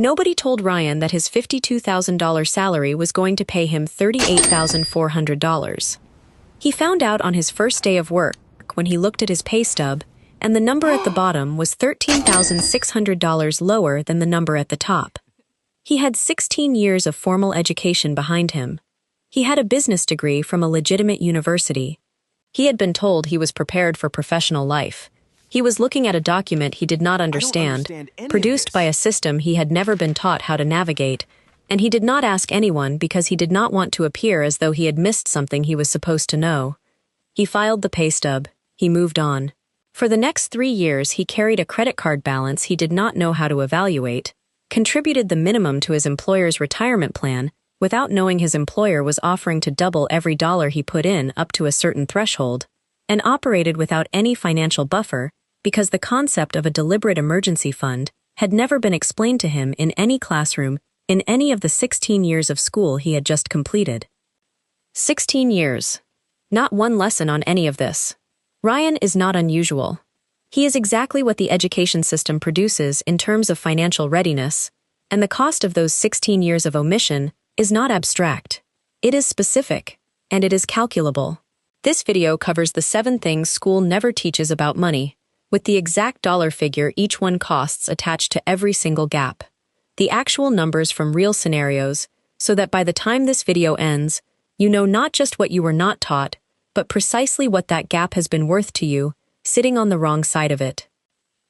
Nobody told Ryan that his $52,000 salary was going to pay him $38,400. He found out on his first day of work when he looked at his pay stub, and the number at the bottom was $13,600 lower than the number at the top. He had 16 years of formal education behind him. He had a business degree from a legitimate university. He had been told he was prepared for professional life. He was looking at a document he did not understand, produced by a system he had never been taught how to navigate, and he did not ask anyone because he did not want to appear as though he had missed something he was supposed to know. He filed the pay stub. He moved on. For the next 3 years, he carried a credit card balance he did not know how to evaluate, contributed the minimum to his employer's retirement plan without knowing his employer was offering to double every dollar he put in up to a certain threshold, and operated without any financial buffer because the concept of a deliberate emergency fund had never been explained to him in any classroom in any of the 16 years of school he had just completed. 16 years. Not one lesson on any of this. Ryan is not unusual. He is exactly what the education system produces in terms of financial readiness, and the cost of those 16 years of omission is not abstract. It is specific, and it is calculable. This video covers the 7 things school never teaches about money, with the exact dollar figure each one costs attached to every single gap. The actual numbers from real scenarios, so that by the time this video ends, you know not just what you were not taught, but precisely what that gap has been worth to you, sitting on the wrong side of it.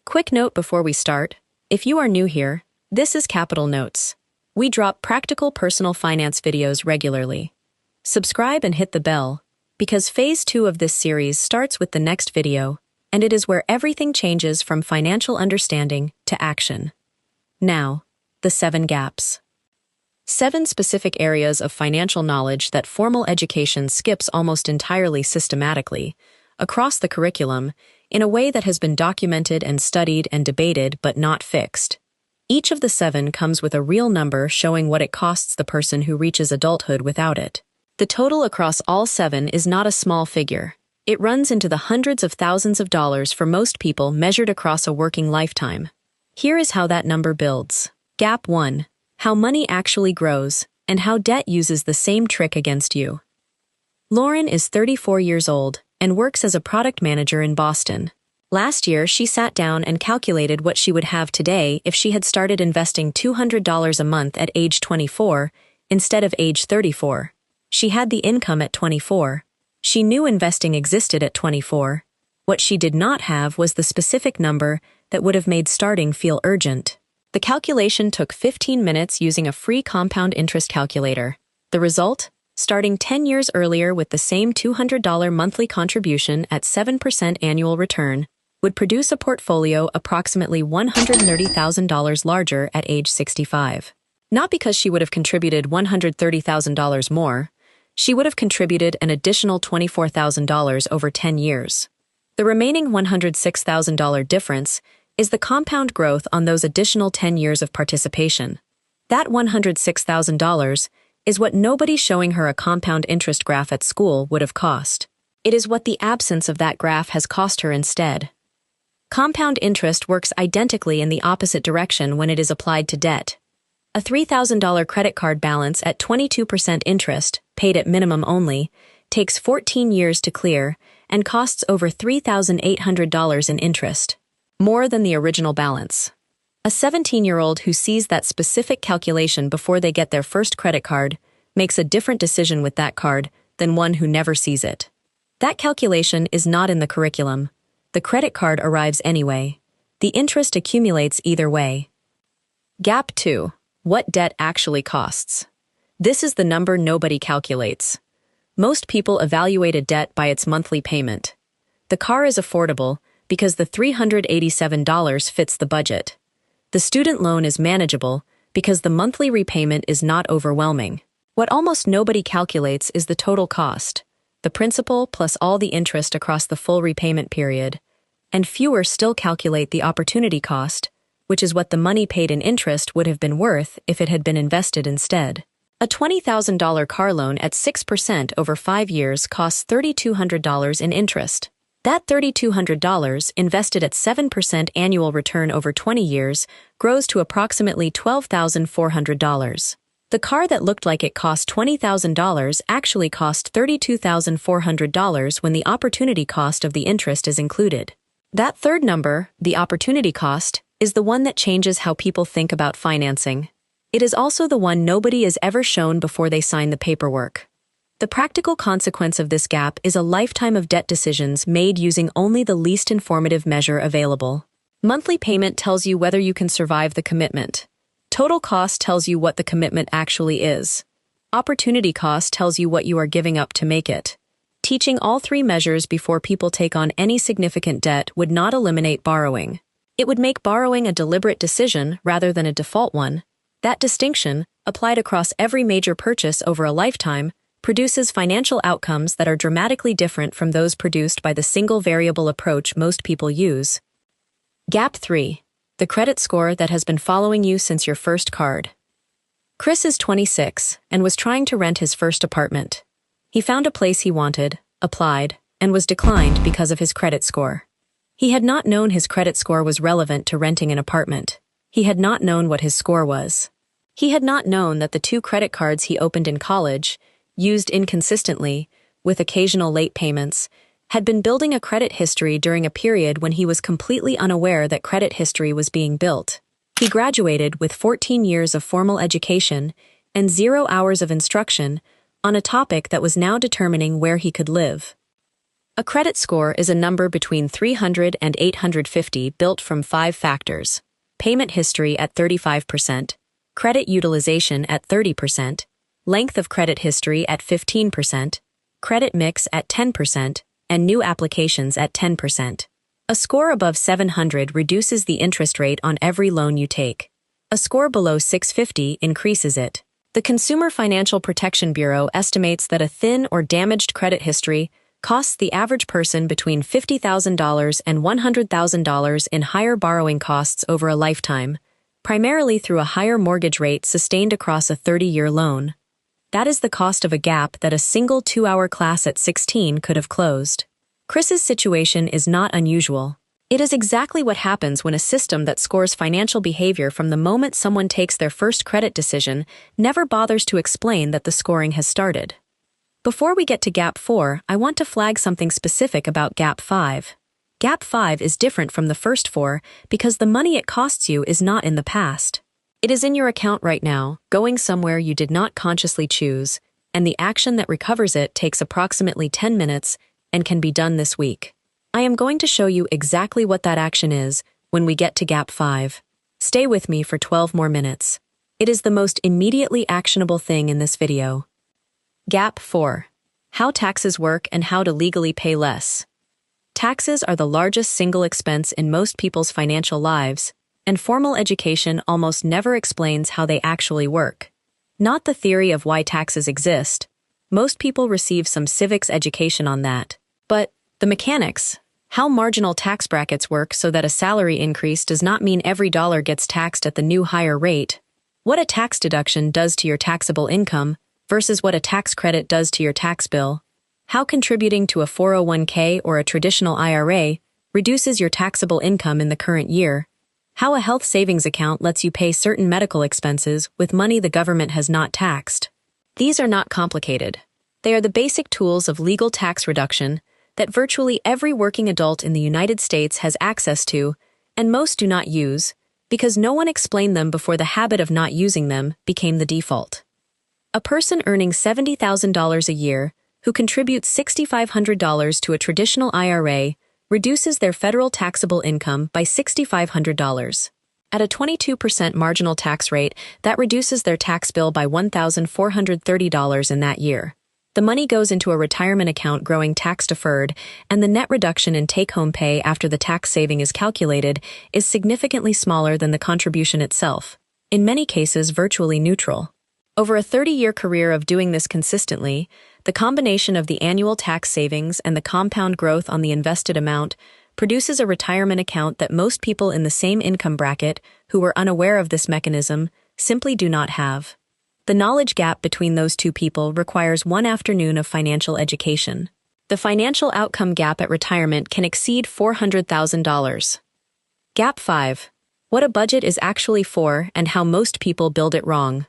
Quick note before we start: if you are new here, this is Capital Notes. We drop practical personal finance videos regularly. Subscribe and hit the bell, because Phase 2 of this series starts with the next video, and it is where everything changes from financial understanding to action. Now, the 7 gaps. 7 specific areas of financial knowledge that formal education skips almost entirely systematically, across the curriculum, in a way that has been documented and studied and debated but not fixed. Each of the 7 comes with a real number showing what it costs the person who reaches adulthood without it. The total across all 7 is not a small figure. It runs into the hundreds of thousands of dollars for most people measured across a working lifetime. Here is how that number builds. Gap 1. How money actually grows, and how debt uses the same trick against you. Lauren is 34 years old and works as a product manager in Boston. Last year, she sat down and calculated what she would have today if she had started investing $200 a month at age 24 instead of age 34. She had the income at 24. She knew investing existed at 24. What she did not have was the specific number that would have made starting feel urgent. The calculation took 15 minutes using a free compound interest calculator. The result? Starting 10 years earlier with the same $200 monthly contribution at 7% annual return, would produce a portfolio approximately $130,000 larger at age 65. Not because she would have contributed $130,000 more, she would have contributed an additional $24,000 over 10 years. The remaining $106,000 difference is the compound growth on those additional 10 years of participation. That $106,000 is what nobody showing her a compound interest graph at school would have cost. It is what the absence of that graph has cost her instead. Compound interest works identically in the opposite direction when it is applied to debt. A $3,000 credit card balance at 22% interest, paid at minimum only, takes 14 years to clear and costs over $3,800 in interest, more than the original balance. A 17-year-old who sees that specific calculation before they get their first credit card makes a different decision with that card than one who never sees it. That calculation is not in the curriculum. The credit card arrives anyway. The interest accumulates either way. Gap 2. What debt actually costs. This is the number nobody calculates. Most people evaluate a debt by its monthly payment. The car is affordable because the $387 fits the budget. The student loan is manageable because the monthly repayment is not overwhelming. What almost nobody calculates is the total cost, the principal plus all the interest across the full repayment period, and fewer still calculate the opportunity cost, which is what the money paid in interest would have been worth if it had been invested instead. A $20,000 car loan at 6% over 5 years costs $3,200 in interest. That $3,200, invested at 7% annual return over 20 years, grows to approximately $12,400. The car that looked like it cost $20,000 actually cost $32,400 when the opportunity cost of the interest is included. That third number, the opportunity cost, is the one that changes how people think about financing. It is also the one nobody is ever shown before they sign the paperwork. The practical consequence of this gap is a lifetime of debt decisions made using only the least informative measure available. Monthly payment tells you whether you can survive the commitment. Total cost tells you what the commitment actually is. Opportunity cost tells you what you are giving up to make it. Teaching all three measures before people take on any significant debt would not eliminate borrowing. It would make borrowing a deliberate decision rather than a default one. That distinction, applied across every major purchase over a lifetime, produces financial outcomes that are dramatically different from those produced by the single variable approach most people use. Gap 3. The credit score that has been following you since your first card. Chris is 26 and was trying to rent his first apartment. He found a place he wanted, applied, and was declined because of his credit score. He had not known his credit score was relevant to renting an apartment. He had not known what his score was. He had not known that the 2 credit cards he opened in college, used inconsistently, with occasional late payments, had been building a credit history during a period when he was completely unaware that credit history was being built. He graduated with 14 years of formal education and 0 hours of instruction on a topic that was now determining where he could live. A credit score is a number between 300 and 850 built from 5 factors: payment history at 35%, credit utilization at 30%, length of credit history at 15%, credit mix at 10%, and new applications at 10%. A score above 700 reduces the interest rate on every loan you take. A score below 650 increases it. The Consumer Financial Protection Bureau estimates that a thin or damaged credit history costs the average person between $50,000 and $100,000 in higher borrowing costs over a lifetime, primarily through a higher mortgage rate sustained across a 30-year loan. That is the cost of a gap that a single 2-hour class at 16 could have closed. Chris's situation is not unusual. It is exactly what happens when a system that scores financial behavior from the moment someone takes their first credit decision never bothers to explain that the scoring has started. Before we get to Gap 4, I want to flag something specific about Gap 5. Gap 5 is different from the first 4 because the money it costs you is not in the past. It is in your account right now, going somewhere you did not consciously choose, and the action that recovers it takes approximately 10 minutes and can be done this week. I am going to show you exactly what that action is when we get to Gap 5. Stay with me for 12 more minutes. It is the most immediately actionable thing in this video. Gap 4. How taxes work and how to legally pay less. Taxes are the largest single expense in most people's financial lives, and formal education almost never explains how they actually work. Not the theory of why taxes exist. Most people receive some civics education on that. But the mechanics, how marginal tax brackets work so that a salary increase does not mean every dollar gets taxed at the new higher rate, what a tax deduction does to your taxable income versus what a tax credit does to your tax bill, how contributing to a 401k or a traditional IRA reduces your taxable income in the current year, how a health savings account lets you pay certain medical expenses with money the government has not taxed. These are not complicated. They are the basic tools of legal tax reduction that virtually every working adult in the United States has access to, and most do not use, because no one explained them before the habit of not using them became the default. A person earning $70,000 a year who contributes $6,500 to a traditional IRA reduces their federal taxable income by $6,500. At a 22% marginal tax rate, that reduces their tax bill by $1,430 in that year. The money goes into a retirement account growing tax-deferred, and the net reduction in take-home pay after the tax saving is calculated is significantly smaller than the contribution itself, in many cases virtually neutral. Over a 30-year career of doing this consistently, the combination of the annual tax savings and the compound growth on the invested amount produces a retirement account that most people in the same income bracket who were unaware of this mechanism simply do not have. The knowledge gap between those two people requires one afternoon of financial education. The financial outcome gap at retirement can exceed $400,000. Gap 5. What a budget is actually for and how most people build it wrong.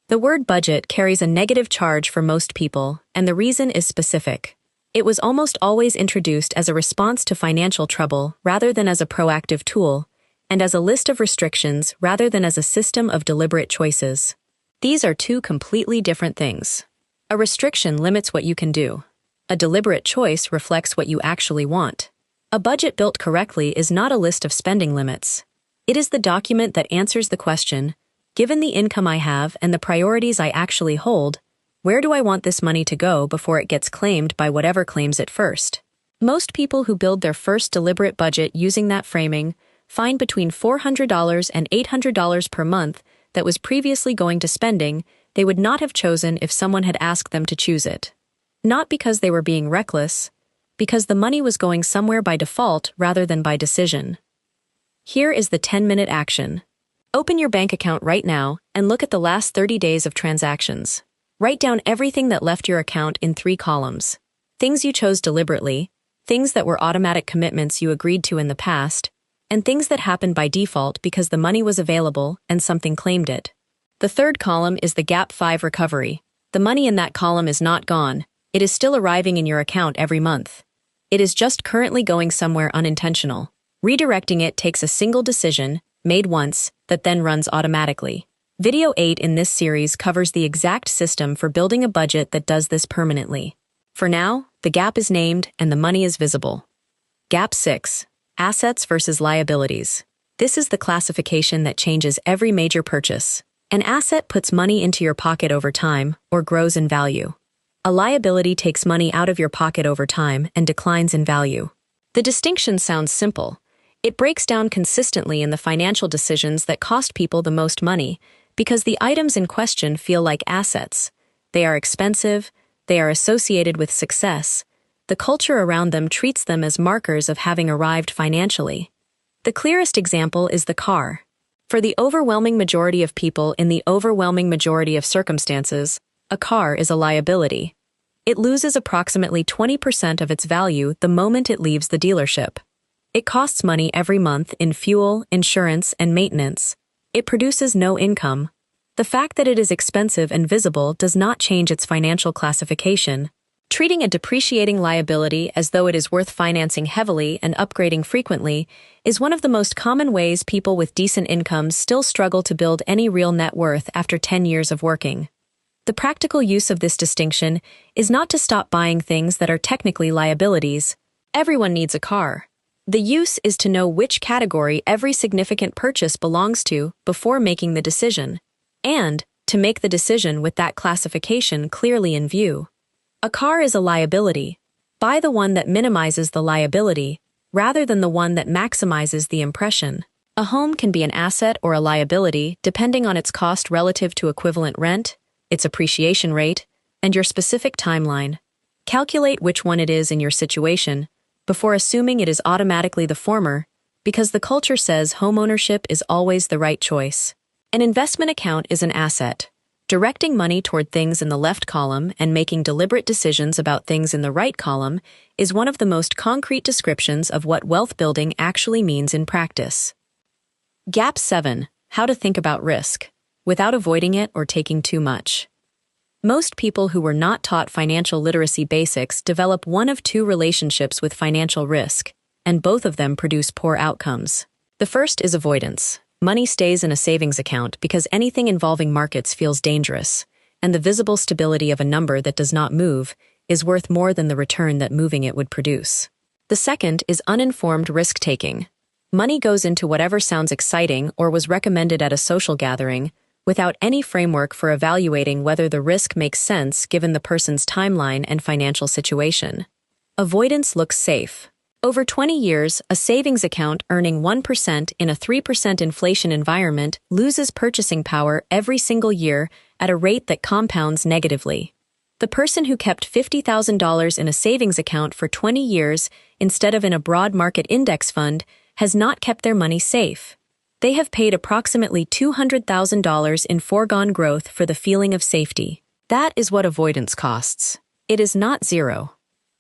The word budget carries a negative charge for most people, and the reason is specific. It was almost always introduced as a response to financial trouble rather than as a proactive tool, and as a list of restrictions rather than as a system of deliberate choices. These are two completely different things. A restriction limits what you can do. A deliberate choice reflects what you actually want. A budget built correctly is not a list of spending limits. It is the document that answers the question, given the income I have and the priorities I actually hold, where do I want this money to go before it gets claimed by whatever claims it first? Most people who build their first deliberate budget using that framing find between $400 and $800 per month that was previously going to spending they would not have chosen if someone had asked them to choose it. Not because they were being reckless, because the money was going somewhere by default rather than by decision. Here is the 10-minute action. Open your bank account right now and look at the last 30 days of transactions. Write down everything that left your account in 3 columns. Things you chose deliberately, things that were automatic commitments you agreed to in the past, and things that happened by default because the money was available and something claimed it. The third column is the Gap 5 recovery. The money in that column is not gone. It is still arriving in your account every month. It is just currently going somewhere unintentional. Redirecting it takes a single decision, made once, that then runs automatically. Video 8 in this series covers the exact system for building a budget that does this permanently. For now, the gap is named and the money is visible. Gap 6. Assets versus liabilities. This is the classification that changes every major purchase. An asset puts money into your pocket over time, or grows in value. A liability takes money out of your pocket over time and declines in value. The distinction sounds simple. It breaks down consistently in the financial decisions that cost people the most money, because the items in question feel like assets. They are expensive, they are associated with success. The culture around them treats them as markers of having arrived financially. The clearest example is the car. For the overwhelming majority of people in the overwhelming majority of circumstances, a car is a liability. It loses approximately 20% of its value the moment it leaves the dealership. It costs money every month in fuel, insurance, and maintenance. It produces no income. The fact that it is expensive and visible does not change its financial classification. Treating a depreciating liability as though it is worth financing heavily and upgrading frequently is one of the most common ways people with decent incomes still struggle to build any real net worth after 10 years of working. The practical use of this distinction is not to stop buying things that are technically liabilities. Everyone needs a car. The use is to know which category every significant purchase belongs to before making the decision, and to make the decision with that classification clearly in view. A car is a liability. Buy the one that minimizes the liability, rather than the one that maximizes the impression. A home can be an asset or a liability depending on its cost relative to equivalent rent, its appreciation rate, and your specific timeline. Calculate which one it is in your situation, before assuming it is automatically the former, because the culture says homeownership is always the right choice. An investment account is an asset. Directing money toward things in the left column and making deliberate decisions about things in the right column is one of the most concrete descriptions of what wealth building actually means in practice. Gap 7. How to think about risk, without avoiding it or taking too much. Most people who were not taught financial literacy basics develop one of two relationships with financial risk, and both of them produce poor outcomes. The first is avoidance. Money stays in a savings account because anything involving markets feels dangerous, and the visible stability of a number that does not move is worth more than the return that moving it would produce. The second is uninformed risk-taking. Money goes into whatever sounds exciting or was recommended at a social gathering, without any framework for evaluating whether the risk makes sense given the person's timeline and financial situation. Avoidance looks safe. Over 20 years, a savings account earning 1% in a 3% inflation environment loses purchasing power every single year at a rate that compounds negatively. The person who kept $50,000 in a savings account for 20 years instead of in a broad market index fund has not kept their money safe. They have paid approximately $200,000 in foregone growth for the feeling of safety. That is what avoidance costs. It is not zero.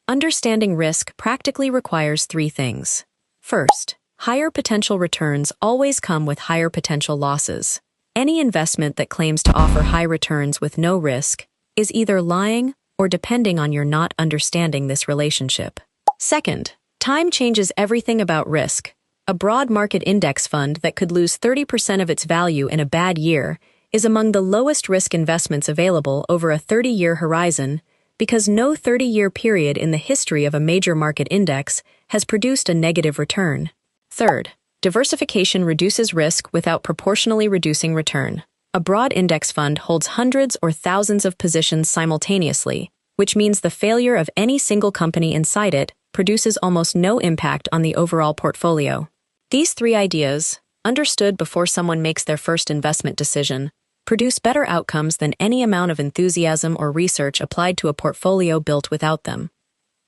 Understanding risk practically requires three things. First, higher potential returns always come with higher potential losses. Any investment that claims to offer high returns with no risk is either lying or depending on your not understanding this relationship. Second, time changes everything about risk. A broad market index fund that could lose 30% of its value in a bad year is among the lowest risk investments available over a 30-year horizon because no 30-year period in the history of a major market index has produced a negative return. Third, diversification reduces risk without proportionally reducing return. A broad index fund holds hundreds or thousands of positions simultaneously, which means the failure of any single company inside it produces almost no impact on the overall portfolio. These three ideas, understood before someone makes their first investment decision, produce better outcomes than any amount of enthusiasm or research applied to a portfolio built without them.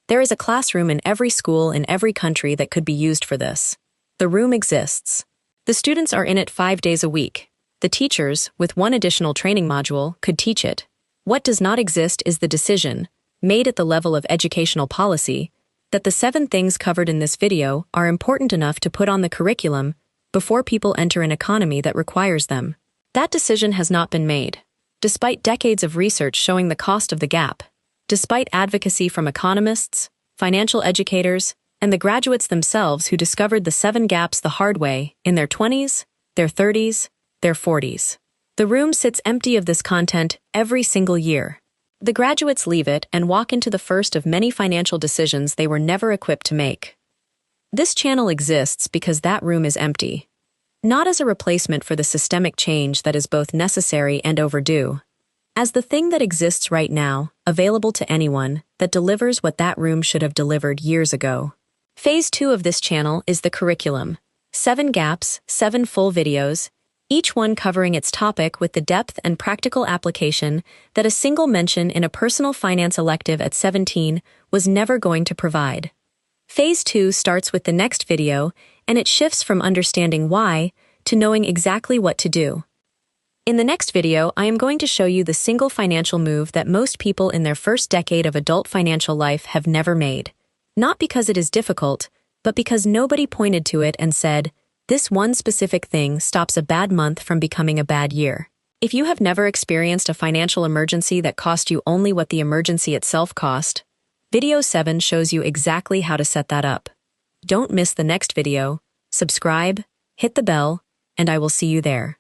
There is a classroom in every school in every country that could be used for this. The room exists. The students are in it 5 days a week. The teachers, with one additional training module, could teach it. What does not exist is the decision, made at the level of educational policy, that the 7 things covered in this video are important enough to put on the curriculum before people enter an economy that requires them. That decision has not been made, despite decades of research showing the cost of the gap, despite advocacy from economists, financial educators, and the graduates themselves who discovered the 7 gaps the hard way in their 20s, their 30s, their 40s. The room sits empty of this content every single year. The graduates leave it and walk into the first of many financial decisions they were never equipped to make. This channel exists because that room is empty. Not as a replacement for the systemic change that is both necessary and overdue. As the thing that exists right now, available to anyone, that delivers what that room should have delivered years ago. Phase 2 of this channel is the curriculum. 7 gaps, 7 full videos, each one covering its topic with the depth and practical application that a single mention in a personal finance elective at 17 was never going to provide. Phase 2 starts with the next video, and it shifts from understanding why to knowing exactly what to do. In the next video, I am going to show you the single financial move that most people in their first decade of adult financial life have never made. Not because it is difficult, but because nobody pointed to it and said, this one specific thing stops a bad month from becoming a bad year. If you have never experienced a financial emergency that cost you only what the emergency itself cost, Video 7 shows you exactly how to set that up. Don't miss the next video, subscribe, hit the bell, and I will see you there.